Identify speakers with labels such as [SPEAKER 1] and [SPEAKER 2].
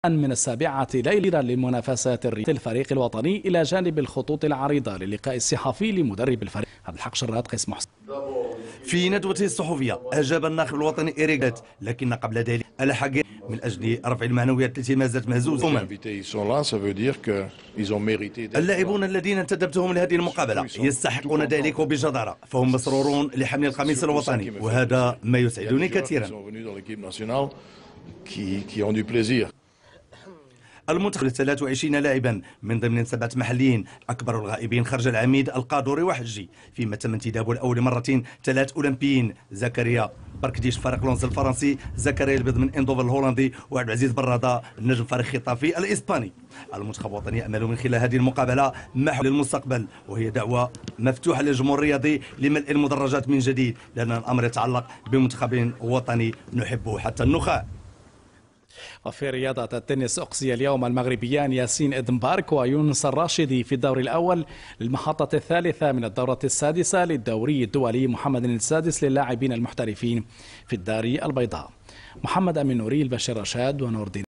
[SPEAKER 1] من 7 ليلة للمنافسات الفريق الوطني إلى جانب الخطوط العريضة للقاء الصحفي لمدرب الفريق عبد الحق شرات قيس محسن.
[SPEAKER 2] في ندوته الصحفية أجاب الناخب الوطني إيريك، لكن قبل ذلك الحق من أجل رفع المعنويات التي ما زالت مهزوزة. اللاعبون الذين انتدبتهم لهذه المقابلة يستحقون ذلك بجدارة، فهم مسرورون لحمل القميص الوطني، وهذا ما يسعدني كثيرا. المنتخب 23 لاعبا من ضمن 7 محليين، أكبر الغائبين خرج العميد القادوري وحجي، فيما تم انتدابه الأول مرة 3 أولمبيين: زكريا بركديش فريق لونز الفرنسي، زكريا البيض من اندوفر الهولندي، وعبد العزيز برادة نجم فريق خطافي الإسباني. المنتخب الوطني يأمل من خلال هذه المقابلة محو للمستقبل، وهي دعوة مفتوحة للجمهور الرياضي لملء المدرجات من جديد، لأن الأمر يتعلق بمنتخب وطني نحبه حتى النخاع.
[SPEAKER 1] وفي رياضة التنس أقصي اليوم المغربيان ياسين إدنبارك ويونس الراشدي في الدور الأول للمحطة الثالثة من الدورة السادسة للدوري الدولي محمد السادس للاعبين المحترفين في الدار البيضاء. محمد أمين نوري، البشير رشاد ونور الدين.